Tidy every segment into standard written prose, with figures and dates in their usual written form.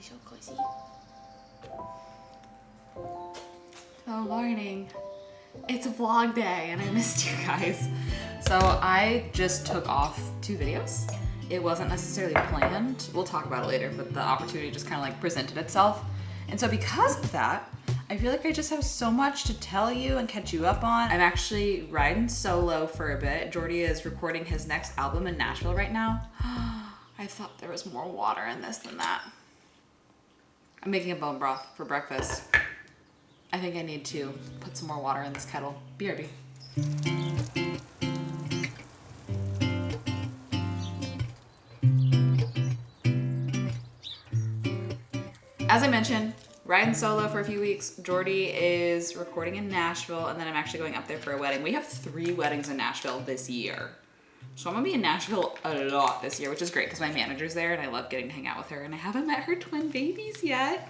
so cozy. Oh, morning. It's a vlog day and I missed you guys. So I just took off 2 videos. It wasn't necessarily planned. We'll talk about it later, but the opportunity just kind of like presented itself. And so because of that, I feel like I just have so much to tell you and catch you up on. I'm actually riding solo for a bit. Jordy is recording his next album in Nashville right now. I thought there was more water in this than that. I'm making a bone broth for breakfast. I think I need to put some more water in this kettle. BRB. As I mentioned, riding solo for a few weeks. Jordy is recording in Nashville, and then I'm actually going up there for a wedding. We have 3 weddings in Nashville this year. So I'm gonna be in Nashville a lot this year, which is great because my manager's there and I love getting to hang out with her, and I haven't met her twin babies yet.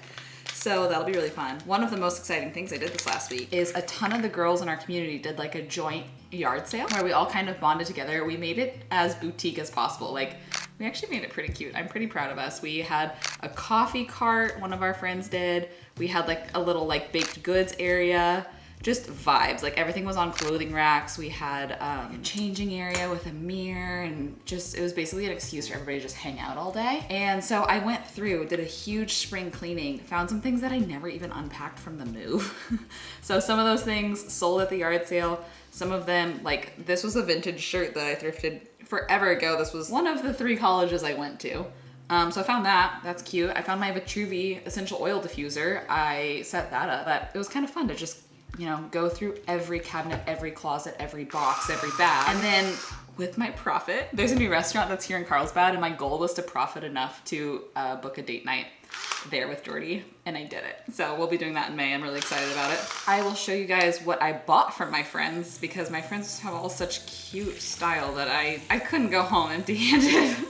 So that'll be really fun. One of the most exciting things I did this last week is a ton of the girls in our community did like a joint yard sale where we all kind of bonded together. We made it as boutique as possible. Like, we actually made it pretty cute. I'm pretty proud of us. We had a coffee cart, one of our friends did. We had like a little like baked goods area. Just vibes, like everything was on clothing racks. We had a changing area with a mirror, and just, it was basically an excuse for everybody to just hang out all day. And so I went through, did a huge spring cleaning, found some things that I never even unpacked from the move. So some of those things sold at the yard sale. Some of them, like this was a vintage shirt that I thrifted forever ago. This was one of the 3 colleges I went to. So I found that, that's cute. I found my Vitruvi essential oil diffuser. I set that up, but it was kind of fun to just, you know, go through every cabinet, every closet, every box, every bag. And then with my profit, there's a new restaurant that's here in Carlsbad, and my goal was to profit enough to book a date night there with Jordy, and I did it. So we'll be doing that in May. I'm really excited about it. I will show you guys what I bought from my friends because my friends have all such cute style that I couldn't go home empty-handed.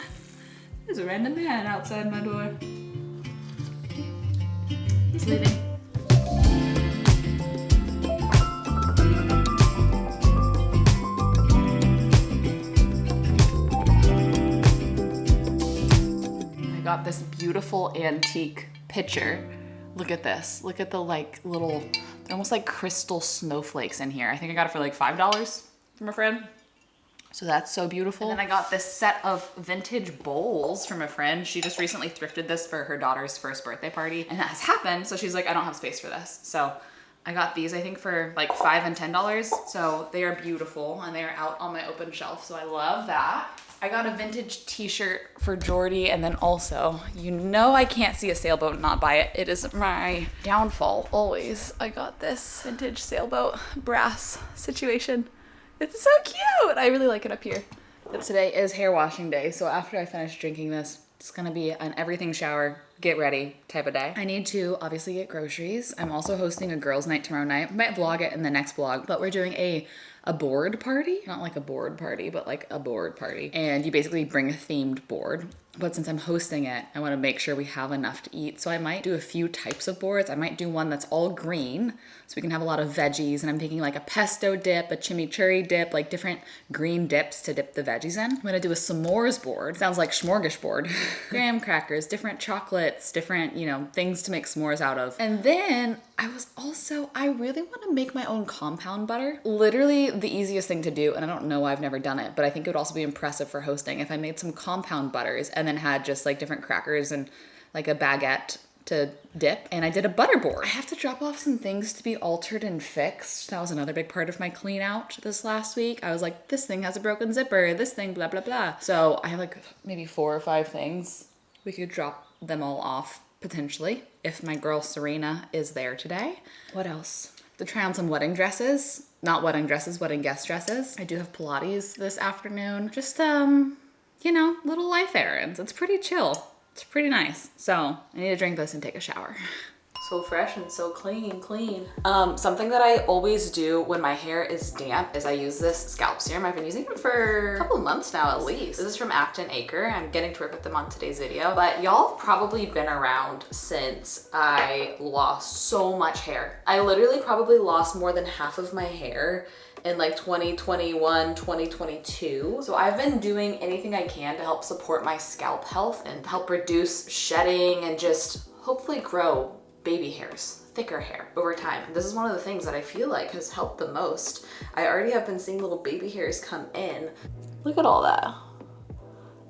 There's a random man outside my door. He's leaving. Got this beautiful antique pitcher. Look at this. Look at the like little, they're almost like crystal snowflakes in here. I think I got it for like $5 from a friend. So that's so beautiful. And then I got this set of vintage bowls from a friend. She just recently thrifted this for her daughter's first birthday party, and that has happened. So she's like, I don't have space for this. So I got these, I think for like $5 and $10. So they are beautiful and they are out on my open shelf. So I love that. I got a vintage t-shirt for Jordy, and then also, you know I can't see a sailboat and not buy it. It is my downfall, always. I got this vintage sailboat brass situation. It's so cute! I really like it up here. But today is hair washing day, so after I finish drinking this, it's gonna be an everything shower, get ready type of day. I need to obviously get groceries. I'm also hosting a girls' night tomorrow night. I might vlog it in the next vlog, but we're doing a board party. Not like a board party, but like a board party. And you basically bring a themed board. But since I'm hosting it, I wanna make sure we have enough to eat. So I might do a few types of boards. I might do one that's all green, so we can have a lot of veggies. And I'm thinking like a pesto dip, a chimichurri dip, like different green dips to dip the veggies in. I'm gonna do a s'mores board. Sounds like smorgasbord. Graham crackers, different chocolates, different, you know, things to make s'mores out of. And then I really wanna make my own compound butter. Literally the easiest thing to do, and I don't know why I've never done it, but I think it would also be impressive for hosting if I made some compound butters and then had just like different crackers and like a baguette to dip, and I did a butter board. I have to drop off some things to be altered and fixed. That was another big part of my clean out this last week. I was like, this thing has a broken zipper, this thing, blah, blah, blah. So I have like maybe 4 or 5 things. We could drop them all off potentially if my girl Serena is there today. What else? To try on some wedding dresses. Not wedding dresses, wedding guest dresses. I do have Pilates this afternoon. Just, you know, little life errands. It's pretty chill. It's pretty nice. So I need to drink this and take a shower. So fresh and so clean. Something that I always do when my hair is damp is I use this scalp serum. I've been using it for a couple months now at least. This is from Acton Acre. I'm getting to work with them on today's video, but y'all have probably been around since I lost so much hair. I literally probably lost more than half of my hair in like 2021, 2022. So I've been doing anything I can to help support my scalp health and help reduce shedding and just hopefully grow baby hairs, thicker hair over time. And this is one of the things that I feel like has helped the most. I already have been seeing little baby hairs come in. Look at all that.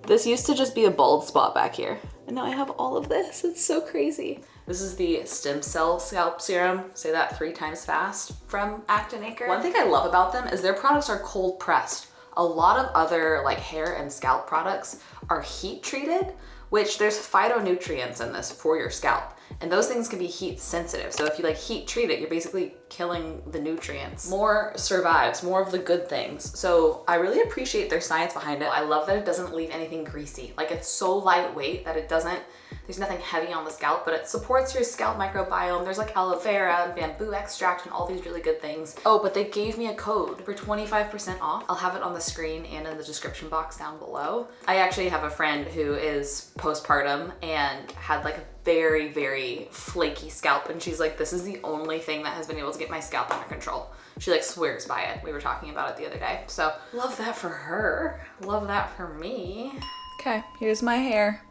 This used to just be a bald spot back here, and now I have all of this. It's so crazy. This is the stem cell scalp serum. Say that 3 times fast from Acton-Acre. One thing I love about them is their products are cold pressed. A lot of other like hair and scalp products are heat treated, which there's phytonutrients in this for your scalp. And those things can be heat sensitive. So if you like heat treat it, you're basically killing the nutrients. More survives, more of the good things. So I really appreciate their science behind it. I love that it doesn't leave anything greasy. Like it's so lightweight that it doesn't, there's nothing heavy on the scalp, but it supports your scalp microbiome. There's like aloe vera and bamboo extract and all these really good things. Oh, but they gave me a code for 25% off. I'll have it on the screen and in the description box down below. I actually have a friend who is postpartum and had like a very, very flaky scalp. And she's like, this is the only thing that has been able to get my scalp under control. She like swears by it. We were talking about it the other day. So love that for her. Love that for me. Okay, here's my hair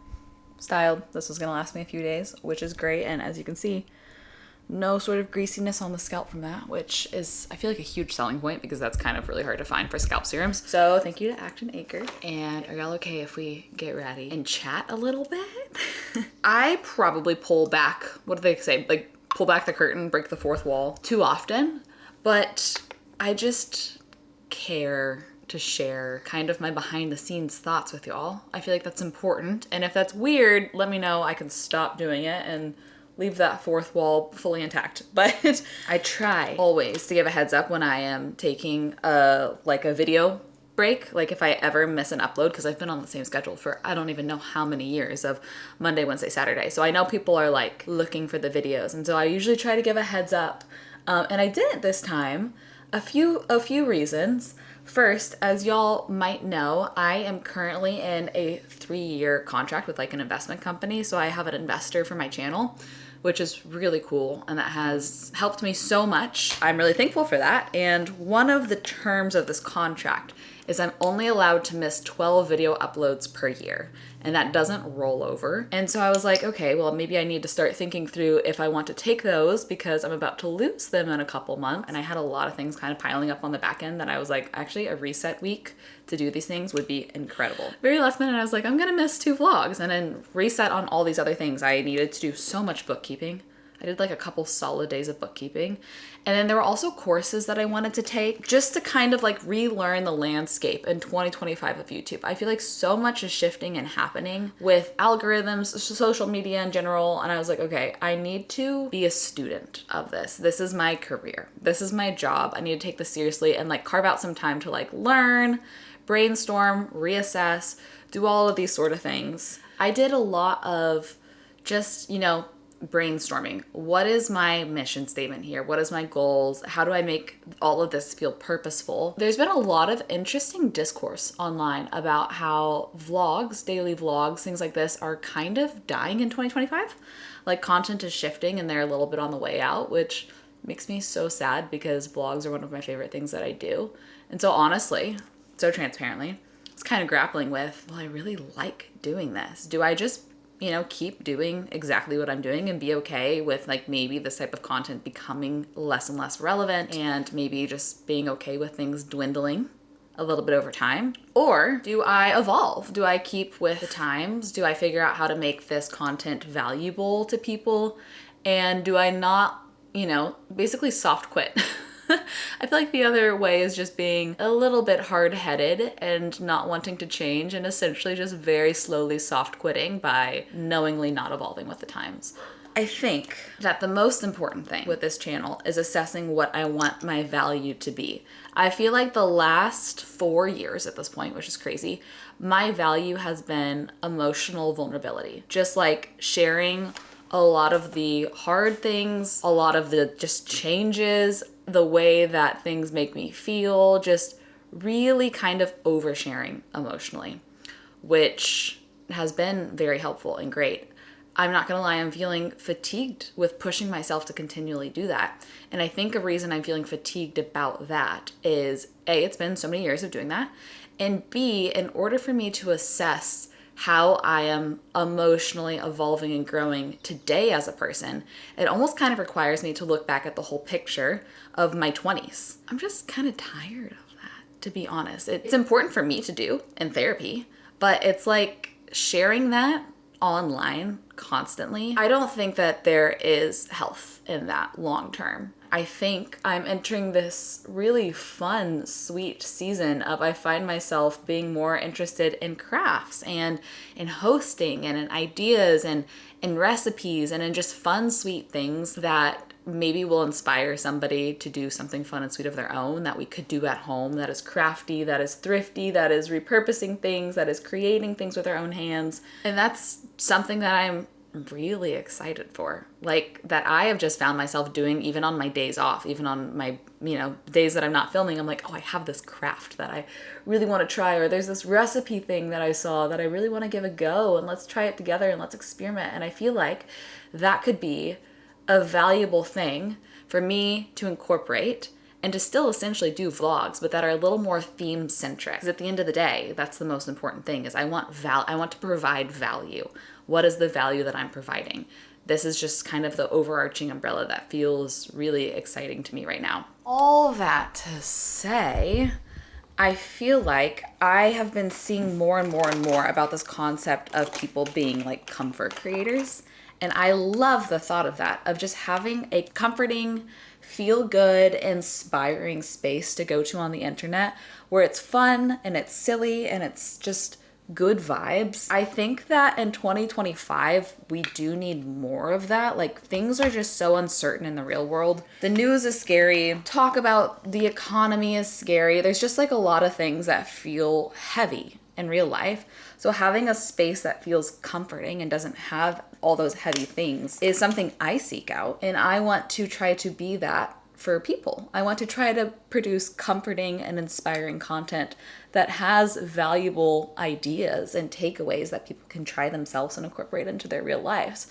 styled. This was gonna last me a few days, which is great. And as you can see, no sort of greasiness on the scalp from that, which is, I feel like a huge selling point because that's kind of really hard to find for scalp serums. So thank you to Acton-Acre. And are y'all okay if we get ready and chat a little bit? I probably pull back, what do they say? Like pull back the curtain, break the fourth wall too often, but I just care to share kind of my behind the scenes thoughts with y'all. I feel like that's important. And if that's weird, let me know. I can stop doing it and leave that fourth wall fully intact. But I try always to give a heads up when I am taking a video break, like if I ever miss an upload, because I've been on the same schedule for I don't even know how many years of Monday, Wednesday, Saturday. So I know people are like looking for the videos. And so I usually try to give a heads up. And I didn't this time. A few reasons. First, as y'all might know, I am currently in a 3-year contract with like an investment company. So I have an investor for my channel, which is really cool. And that has helped me so much. I'm really thankful for that. And one of the terms of this contract is I'm only allowed to miss 12 video uploads per year. And that doesn't roll over. And so I was like, okay, well, maybe I need to start thinking through if I want to take those because I'm about to lose them in a couple months. And I had a lot of things kind of piling up on the back end that I was like, actually a reset week to do these things would be incredible. Very last minute, I was like, I'm gonna miss 2 vlogs and then reset on all these other things. I needed to do so much bookkeeping. I did like a couple solid days of bookkeeping. And then there were also courses that I wanted to take just to kind of like relearn the landscape in 2025 of YouTube. I feel like so much is shifting and happening with algorithms, social media in general. And I was like, okay, I need to be a student of this. This is my career. This is my job. I need to take this seriously and like carve out some time to like learn, brainstorm, reassess, do all of these sort of things. I did a lot of just, brainstorming. What is my mission statement here? What is my goals? How do I make all of this feel purposeful? There's been a lot of interesting discourse online about how vlogs, daily vlogs, things like this are kind of dying in 2025. Like content is shifting and they're a little bit on the way out, which makes me so sad because vlogs are one of my favorite things that I do. And so honestly, so transparently, it's kind of grappling with, well, I really like doing this. Do I just keep doing exactly what I'm doing and be okay with like maybe this type of content becoming less and less relevant and maybe just being okay with things dwindling a little bit over time? Or do I evolve? Do I keep with the times? Do I figure out how to make this content valuable to people? And do I not, basically soft quit? I feel like the other way is just being a little bit hard-headed and not wanting to change and essentially just very slowly soft quitting by knowingly not evolving with the times. I think that the most important thing with this channel is assessing what I want my value to be. I feel like the last 4 years at this point, which is crazy, my value has been emotional vulnerability. Just like sharing a lot of the hard things, a lot of the just changes, the way that things make me feel, just really kind of oversharing emotionally, which has been very helpful and great. I'm not gonna lie, I'm feeling fatigued with pushing myself to continually do that. And I think a reason I'm feeling fatigued about that is A, it's been so many years of doing that, and B, in order for me to assess how I am emotionally evolving and growing today as a person, it almost kind of requires me to look back at the whole picture of my 20s. I'm just kind of tired of that, to be honest. It's important for me to do in therapy, but it's like sharing that online constantly. I don't think that there is health in that long term. I think I'm entering this really fun, sweet season of I find myself being more interested in crafts and in hosting and in ideas and in recipes and in just fun, sweet things that maybe will inspire somebody to do something fun and sweet of their own that we could do at home, that is crafty, that is thrifty, that is repurposing things, that is creating things with our own hands. And that's something that I'm really excited for. Like, that I have just found myself doing even on my days off, even on my, days that I'm not filming. I'm like, oh, I have this craft that I really want to try, or there's this recipe thing that I saw that I really want to give a go, and let's try it together and let's experiment. And I feel like that could be a valuable thing for me to incorporate and to still essentially do vlogs, but that are a little more theme centric. Because at the end of the day, that's the most important thing, is I want to provide value. What is the value that I'm providing? This is just kind of the overarching umbrella that feels really exciting to me right now. All that to say, I feel like I have been seeing more and more and more about this concept of people being like comfort creators. And I love the thought of that, of just having a comforting, feel good, inspiring space to go to on the internet where it's fun and it's silly and it's just good vibes. I think that in 2025, we do need more of that. Like, things are just so uncertain in the real world. The news is scary. Talk about the economy is scary. There's just like a lot of things that feel heavy in real life. So having a space that feels comforting and doesn't have all those heavy things is something I seek out. And I want to try to be that for people. I want to try to produce comforting and inspiring content that has valuable ideas and takeaways that people can try themselves and incorporate into their real lives.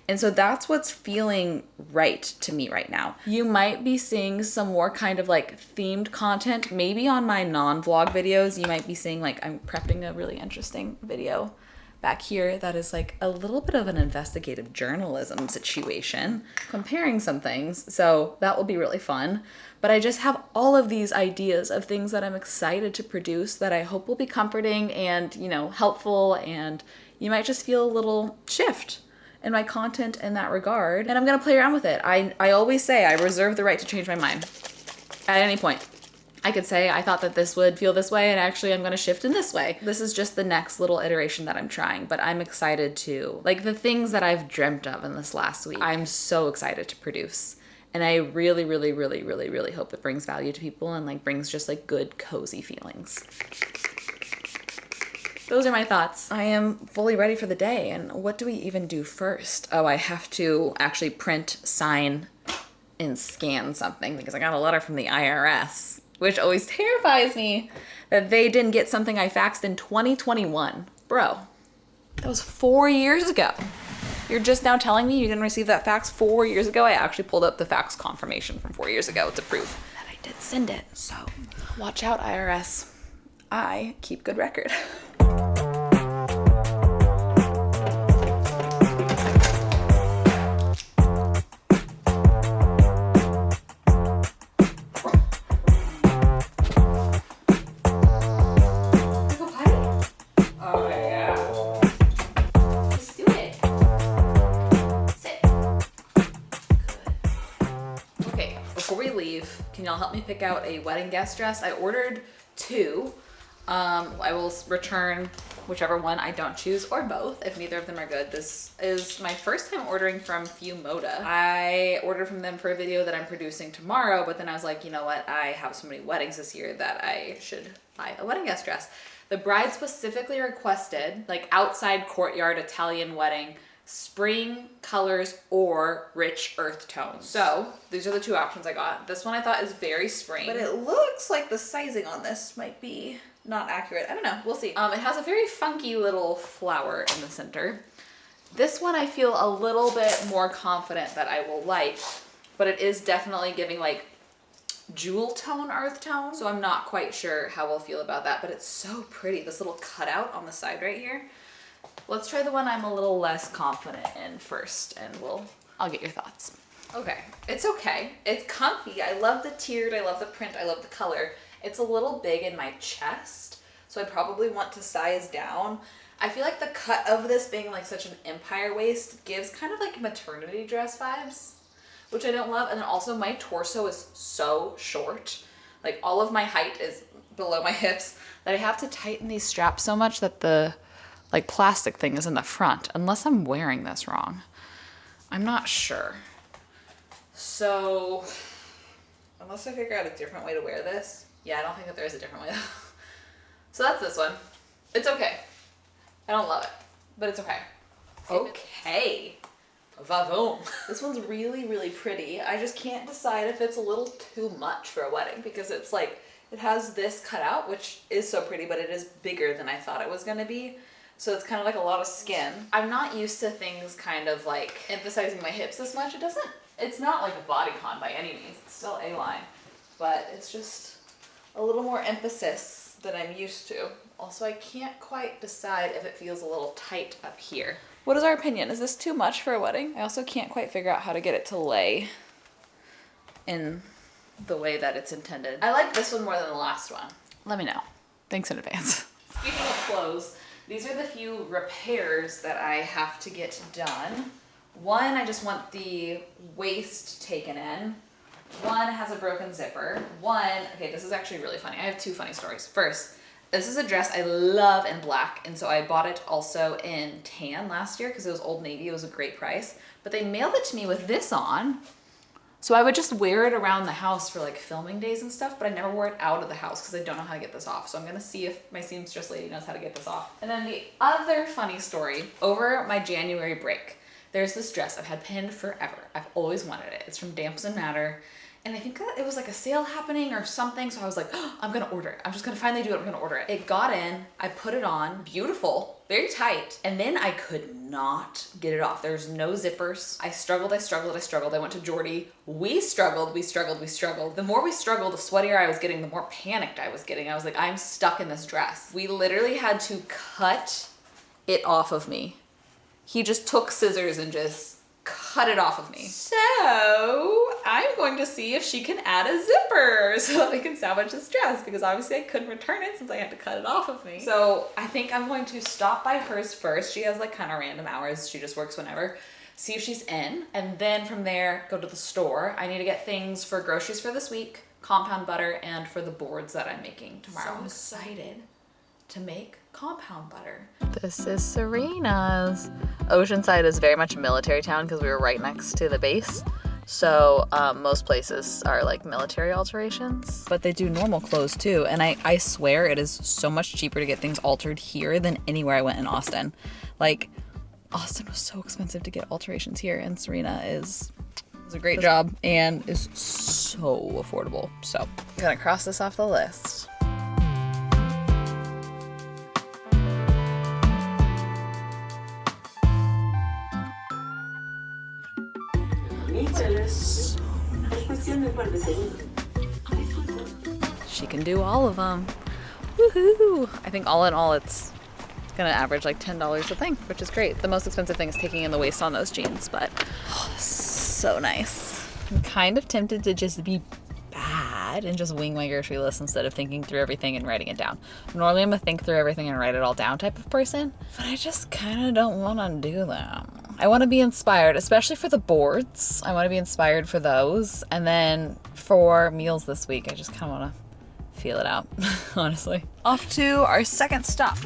And so that's what's feeling right to me right now. You might be seeing some more kind of like themed content. Maybe on my non-vlog videos, you might be seeing like I'm prepping a really interesting video back here that is like a little bit of an investigative journalism situation, comparing some things. So that will be really fun. But I just have all of these ideas of things that I'm excited to produce that I hope will be comforting and, helpful, and you might just feel a little shift in my content in that regard. And I'm gonna play around with it. I always say I reserve the right to change my mind at any point. I could say I thought that this would feel this way and actually I'm gonna shift in this way. This is just the next little iteration that I'm trying, but I'm excited to, like, the things that I've dreamt of in this last week, I'm so excited to produce. And I really, really, really, really, really hope it brings value to people and like brings just like good, cozy feelings. Those are my thoughts. I am fully ready for the day. And what do we even do first? Oh, I have to actually print, sign, and scan something because I got a letter from the IRS, which always terrifies me that they didn't get something I faxed in 2021. Bro, that was 4 years ago. You're just now telling me you didn't receive that fax 4 years ago? I actually pulled up the fax confirmation from 4 years ago to prove that I did send it. So watch out, IRS. I keep good record. Can y'all help me pick out a wedding guest dress? I ordered 2. I will return whichever one I don't choose, or both if neither of them are good. This is my first time ordering from Moda. I ordered from them for a video that I'm producing tomorrow, but then I was like, you know what? I have so many weddings this year that I should buy a wedding guest dress. The bride specifically requested like outside courtyard Italian wedding, spring colors or rich earth tones. So these are the 2 options I got. This one I thought is very spring, but it looks like the sizing on this might be not accurate. I don't know, we'll see. It has a very funky little flower in the center. This one I feel a little bit more confident that I will like, but it is definitely giving like jewel tone, earth tone. So I'm not quite sure how we'll feel about that, but it's so pretty. This little cutout on the side right here. Let's try the one I'm a little less confident in first, and I'll get your thoughts. Okay, it's okay. It's comfy. I love the tiered, I love the print, I love the color. It's a little big in my chest, so I probably want to size down. I feel like the cut of this being like such an empire waist gives kind of like maternity dress vibes, which I don't love. And then also my torso is so short. Like all of my height is below my hips that I have to tighten these straps so much that the like plastic thing is in the front, unless I'm wearing this wrong. I'm not sure. So unless I figure out a different way to wear this. Yeah, I don't think that there is a different way. So that's this one. It's okay. I don't love it, but it's okay. Okay. Va-voom. This one's really, really pretty. I just can't decide if it's a little too much for a wedding because it's like, it has this cut out, which is so pretty, but it is bigger than I thought it was gonna be. So it's kind of like a lot of skin. I'm not used to things kind of like emphasizing my hips this much. It's not like a bodycon by any means. It's still A-line, but it's just a little more emphasis than I'm used to. Also, I can't quite decide if it feels a little tight up here. What is our opinion? Is this too much for a wedding? I also can't quite figure out how to get it to lay in the way that it's intended. I like this one more than the last one. Let me know. Thanks in advance. Speaking of clothes, these are the few repairs that I have to get done. One, I just want the waist taken in. One has a broken zipper. Okay, this is actually really funny. I have two funny stories. First, this is a dress I love in black, and so I bought it also in tan last year because it was Old Navy. It was a great price, but they mailed it to me with this on. So I would just wear it around the house for like filming days and stuff, but I never wore it out of the house because I don't know how to get this off. So I'm gonna see if my seamstress lady knows how to get this off. And then the other funny story, over my January break, there's this dress I've had pinned forever. I've always wanted it. It's from Damson Matter. And I think it was like a sale happening or something. So I was like, oh, I'm gonna order it. I'm just gonna finally do it. I'm gonna order it. It got in, I put it on, beautiful, very tight. And then I could not get it off. There's no zippers. I struggled. I went to Jordy. We struggled. The more we struggled, the sweatier I was getting, the more panicked I was getting. I was like, I'm stuck in this dress. We literally had to cut it off of me. He just took scissors and just cut it off of me. So I'm going to see if she can add a zipper so that we can salvage this dress, because obviously I couldn't return it since I had to cut it off of me. So I think I'm going to stop by hers first. She has like kind of random hours. She just works whenever. See if she's in, and then from there go to the store. I need to get things for groceries for this week, compound butter, and for the boards that I'm making tomorrow. So I'm excited to make compound butter. This is Serena's. Oceanside is very much a military town because we were right next to the base. So most places are like military alterations, but they do normal clothes too. And I swear it is so much cheaper to get things altered here than anywhere I went in Austin. Like Austin was so expensive to get alterations here, and Serena does a great job and is so affordable. So I'm gonna cross this off the list. She can do all of them. Woohoo! I think all in all it's gonna average like $10 a thing, which is great. The most expensive thing is taking in the waist on those jeans, but so nice. I'm kind of tempted to just be bad and just wing my grocery list instead of thinking through everything and writing it down. Normally I'm a think through everything and write it all down type of person, but I just kind of don't want to do that. I want to be inspired, especially for the boards. I want to be inspired for those. And then for meals this week, I just kind of want to feel it out, honestly. Off to our second stop.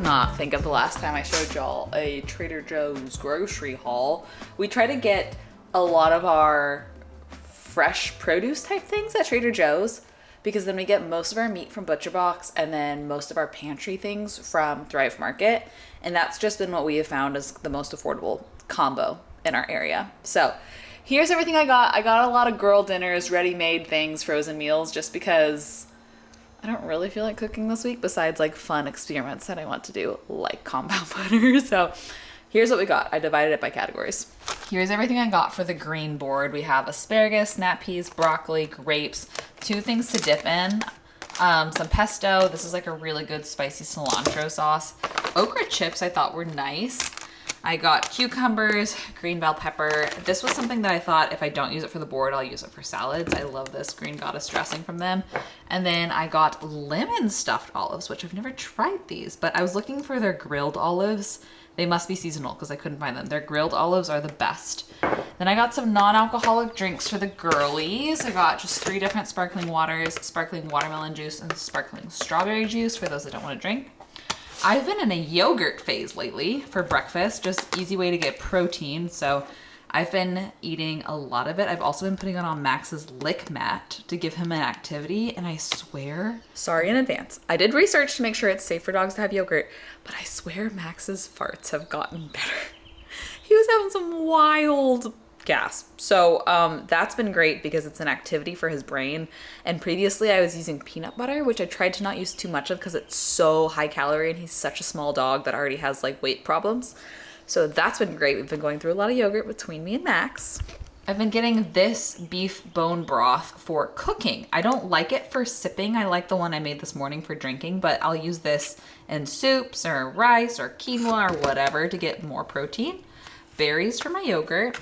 cannot think of the last time I showed y'all a Trader Joe's grocery haul. We try to get a lot of our fresh produce type things at Trader Joe's because then we get most of our meat from Butcher Box and then most of our pantry things from Thrive Market. And that's just been what we have found as the most affordable combo in our area. So here's everything I got. I got a lot of girl dinners, ready-made things, frozen meals, just because I don't really feel like cooking this week besides like fun experiments that I want to do, like compound butter. So here's what we got. I divided it by categories. Here's everything I got for the green board. We have asparagus, snap peas, broccoli, grapes, 2 things to dip in, some pesto. This is like a really good spicy cilantro sauce. Okra chips I thought were nice. I got cucumbers, green bell pepper. This was something that I thought if I don't use it for the board, I'll use it for salads. I love this green goddess dressing from them. And then I got lemon stuffed olives, which I've never tried these, but I was looking for their grilled olives. They must be seasonal because I couldn't find them. Their grilled olives are the best. Then I got some non-alcoholic drinks for the girlies. I got just 3 different sparkling waters, sparkling watermelon juice, and sparkling strawberry juice for those that don't want to drink. I've been in a yogurt phase lately for breakfast, just easy way to get protein. So I've been eating a lot of it. I've also been putting it on Max's lick mat to give him an activity. And I swear, sorry in advance, I did research to make sure it's safe for dogs to have yogurt, but I swear Max's farts have gotten better. He was having some wild gas. So that's been great because it's an activity for his brain. And previously I was using peanut butter, which I tried to not use too much of because it's so high calorie and he's such a small dog that already has like weight problems. So that's been great. We've been going through a lot of yogurt between me and Max. I've been getting this beef bone broth for cooking. I don't like it for sipping. I like the one I made this morning for drinking, but I'll use this in soups or rice or quinoa or whatever to get more protein. Berries for my yogurt.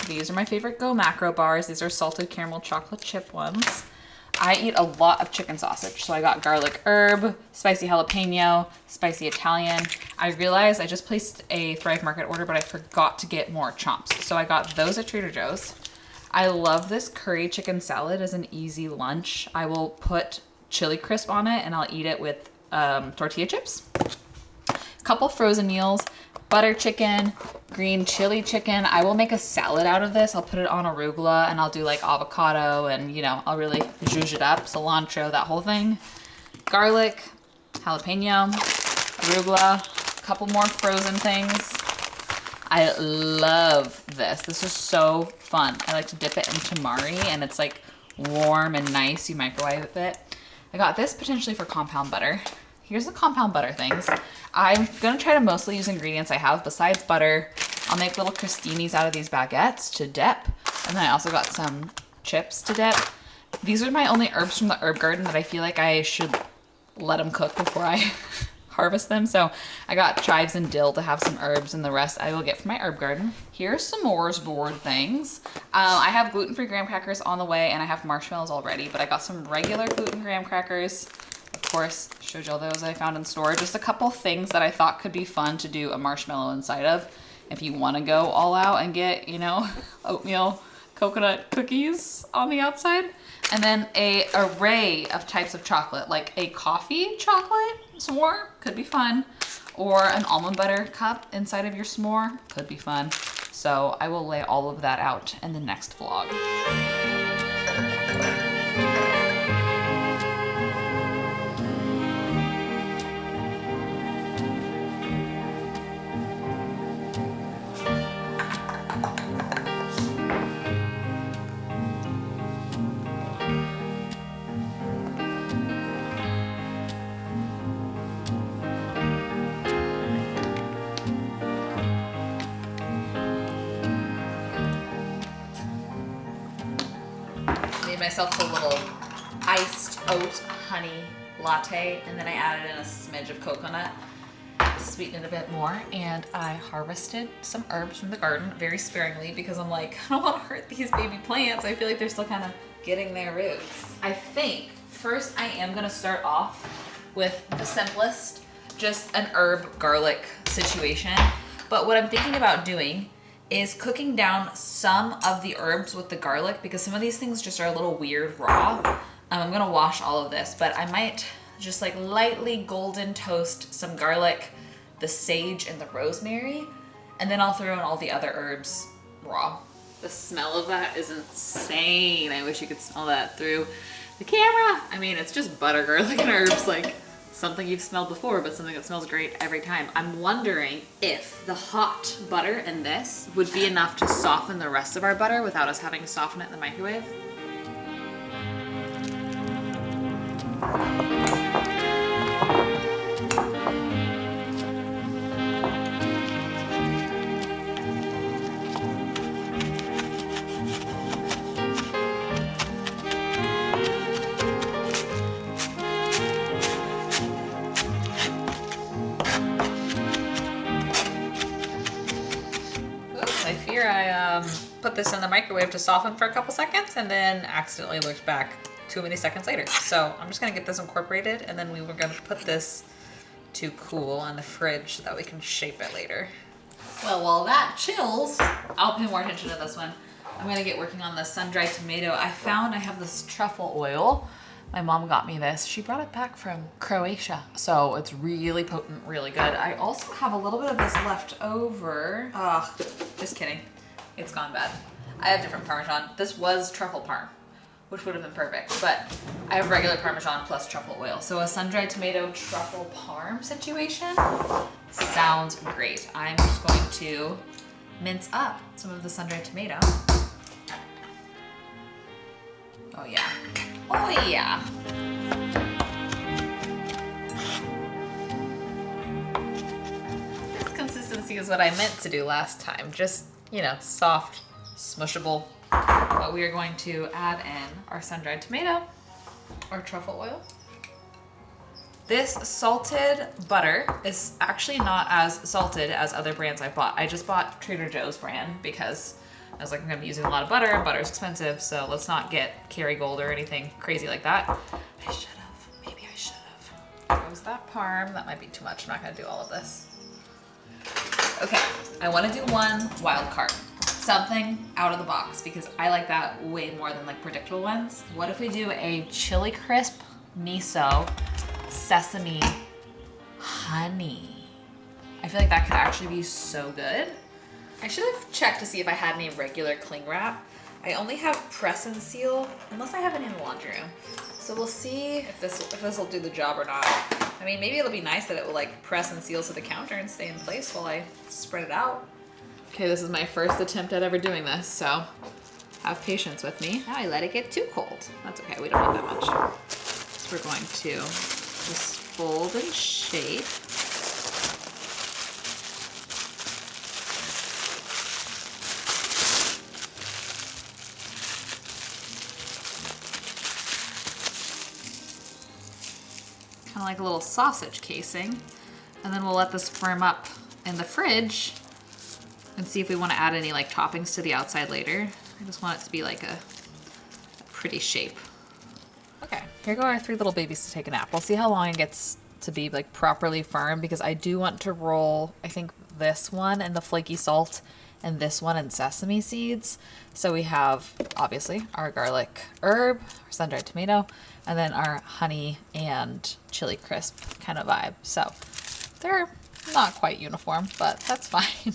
These are my favorite Go Macro bars. These are salted caramel chocolate chip ones. I eat a lot of chicken sausage. So I got garlic herb, spicy jalapeno, spicy Italian. I realized I just placed a Thrive Market order, but I forgot to get more chomps. So I got those at Trader Joe's. I love this curry chicken salad as an easy lunch. I will put chili crisp on it and I'll eat it with tortilla chips. A couple frozen meals. Butter chicken, green chili chicken. I will make a salad out of this. I'll put it on arugula and I'll do like avocado and, you know, I'll really zhuzh it up. Cilantro, that whole thing. Garlic, jalapeno, arugula, a couple more frozen things. I love this. This is so fun. I like to dip it in tamari and it's like warm and nice. You microwave it. I got this potentially for compound butter. Here's the compound butter things. I'm gonna try to mostly use ingredients I have besides butter. I'll make little crostinis out of these baguettes to dip. And then I also got some chips to dip. These are my only herbs from the herb garden that I feel like I should let them cook before I harvest them. So I got chives and dill to have some herbs and the rest I will get from my herb garden. Here's some s'mores board things. I have gluten-free graham crackers on the way and I have marshmallows already, but I got some regular gluten graham crackers. Of course, showed y'all those I found in store. Just a couple things that I thought could be fun to do a marshmallow inside of. If you want to go all out and get, you know, oatmeal coconut cookies on the outside. And then a array of types of chocolate, like a coffee chocolate s'more, could be fun. Or an almond butter cup inside of your s'more, could be fun. So I will lay all of that out in the next vlog. Myself a little iced oat honey latte, and then I added in a smidge of coconut to sweeten it a bit more. And I harvested some herbs from the garden very sparingly because I'm like, I don't want to hurt these baby plants. I feel like they're still kind of getting their roots. I think first I am gonna start off with the simplest, just an herb garlic situation. But what I'm thinking about doing is cooking down some of the herbs with the garlic because some of these things just are a little weird raw. I'm gonna wash all of this, but I might just like lightly golden toast some garlic, the sage and the rosemary, and then I'll throw in all the other herbs raw. The smell of that is insane. I wish you could smell that through the camera. I mean, it's just butter, garlic, and herbs, like something you've smelled before, but something that smells great every time. I'm wondering if the hot butter in this would be enough to soften the rest of our butter without us having to soften it in the microwave. I put this in the microwave to soften for a couple seconds and then accidentally looked back too many seconds later. So I'm just gonna get this incorporated, and then we were gonna put this to cool in the fridge so that we can shape it later. Well, while that chills, I'll pay more attention to this one. I'm gonna get working on the sun-dried tomato. I found I have this truffle oil. My mom got me this. She brought it back from Croatia. So it's really potent, really good. I also have a little bit of this left over. Just kidding. It's gone bad. I have different Parmesan. This was truffle parm, which would have been perfect, but I have regular Parmesan plus truffle oil. So a sun-dried tomato truffle parm situation sounds great. I'm just going to mince up some of the sun-dried tomato. Oh yeah. Oh yeah. This consistency is what I meant to do last time. Just, you know, soft, smushable. But we are going to add in our sun-dried tomato, our truffle oil. This salted butter is actually not as salted as other brands I bought. I just bought Trader Joe's brand because I was like, I'm gonna be using a lot of butter. Butter's expensive, so let's not get Kerrygold or anything crazy like that. I should have. Maybe I should have. There's that parm. That might be too much. I'm not gonna do all of this. Okay, I wanna do one wild card. Something out of the box, because I like that way more than like predictable ones. What if we do a chili crisp miso sesame honey? I feel like that could actually be so good. I should have checked to see if I had any regular cling wrap. I only have press and seal, unless I have any in the laundry room. So we'll see if this will do the job or not. I mean, maybe it'll be nice that it will like press and seal to the counter and stay in place while I spread it out. Okay, this is my first attempt at ever doing this, so have patience with me. Now I let it get too cold. That's okay, we don't need that much. So we're going to just fold and shape. Kind of like a little sausage casing. And then we'll let this firm up in the fridge and see if we want to add any like toppings to the outside later. I just want it to be like a pretty shape. Okay, here go our three little babies to take a nap. We'll see how long it gets to be like properly firm, because I do want to roll, I think, this one in the flaky salt and this one in sesame seeds. So we have obviously our garlic herb, our sun-dried tomato, and then our honey and chili crisp kind of vibe. So they're not quite uniform, but that's fine.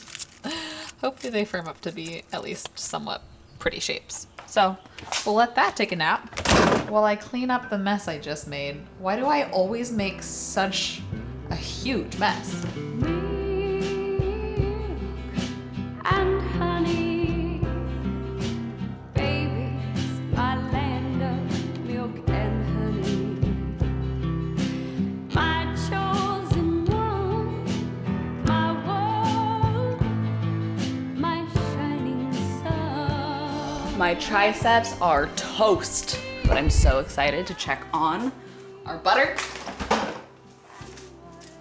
Hopefully they firm up to be at least somewhat pretty shapes. So we'll let that take a nap while I clean up the mess I just made. Why do I always make such a huge mess? My triceps are toast, but I'm so excited to check on our butter.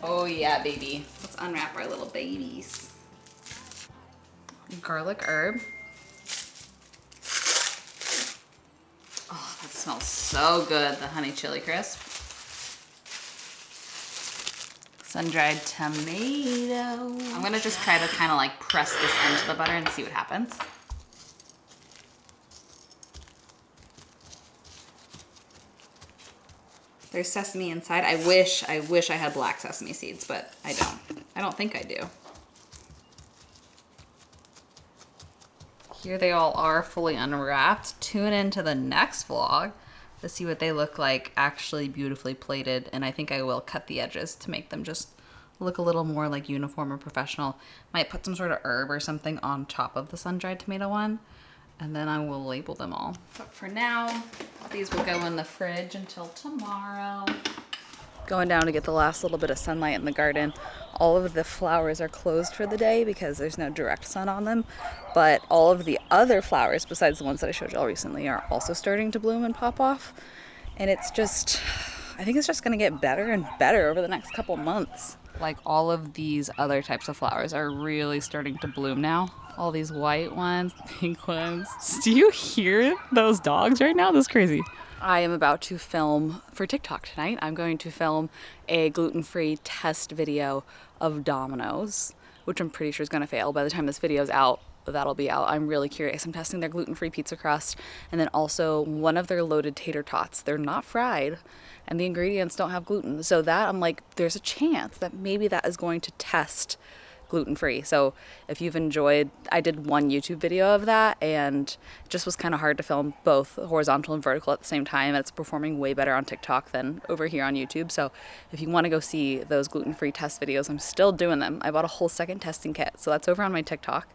Oh yeah, baby. Let's unwrap our little babies. Garlic herb. Oh, that smells so good, the honey chili crisp. Sun-dried tomato. I'm gonna just try to kind of like press this into the butter and see what happens. There's sesame inside. I wish I had black sesame seeds, but I don't. I don't think I do. Here they all are fully unwrapped. Tune into the next vlog to see what they look like actually beautifully plated. And I think I will cut the edges to make them just look a little more like uniform or professional. Might put some sort of herb or something on top of the sun-dried tomato one. And then I will label them all. But for now, these will go in the fridge until tomorrow. Going down to get the last little bit of sunlight in the garden. All of the flowers are closed for the day because there's no direct sun on them. But all of the other flowers, besides the ones that I showed you all recently, are also starting to bloom and pop off. And it's just, I think it's just gonna get better and better over the next couple months. Like all of these other types of flowers are really starting to bloom now. All these white ones, pink ones. Do you hear those dogs right now? That's crazy. I am about to film for TikTok tonight. I'm going to film a gluten-free test video of Domino's, which I'm pretty sure is going to fail. By the time this video's out, that'll be out. I'm really curious. I'm testing their gluten-free pizza crust and then also one of their loaded tater tots. They're not fried and the ingredients don't have gluten. So that, I'm like, there's a chance that maybe that is going to test gluten-free. So if you've enjoyed, I did one YouTube video of that and it just was kind of hard to film both horizontal and vertical at the same time. And it's performing way better on TikTok than over here on YouTube. So if you want to go see those gluten-free test videos, I'm still doing them. I bought a whole second testing kit. So that's over on my TikTok.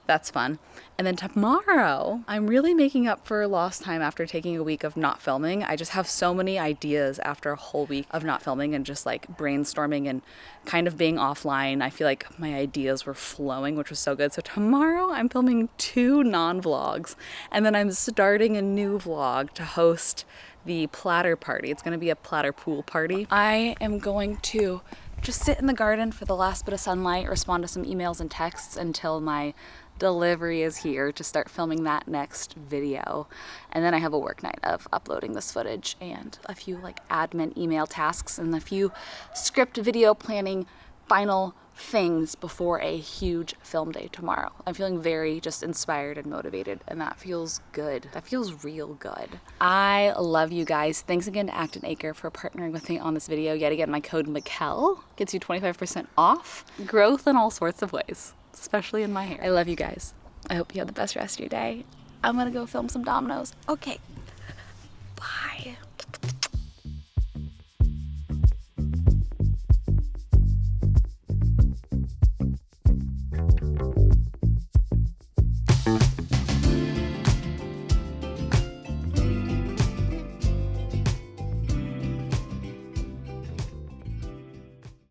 That's fun. And then tomorrow, I'm really making up for lost time after taking a week of not filming. I just have so many ideas after a whole week of not filming and just like brainstorming and kind of being offline. I feel like my ideas were flowing, which was so good. So tomorrow I'm filming 2 non-vlogs and then I'm starting a new vlog to host the platter party. It's gonna be a platter pool party. I am going to just sit in the garden for the last bit of sunlight, respond to some emails and texts until my delivery is here to start filming that next video. And then I have a work night of uploading this footage and a few like admin email tasks and a few script video planning final things before a huge film day tomorrow. I'm feeling very just inspired and motivated and that feels good. That feels real good. I love you guys. Thanks again to Act and Acre for partnering with me on this video. Yet again, my code Michel gets you 25% off. Growth in all sorts of ways, especially in my hair. I love you guys. I hope you have the best rest of your day. I'm gonna go film some Domino's. Okay.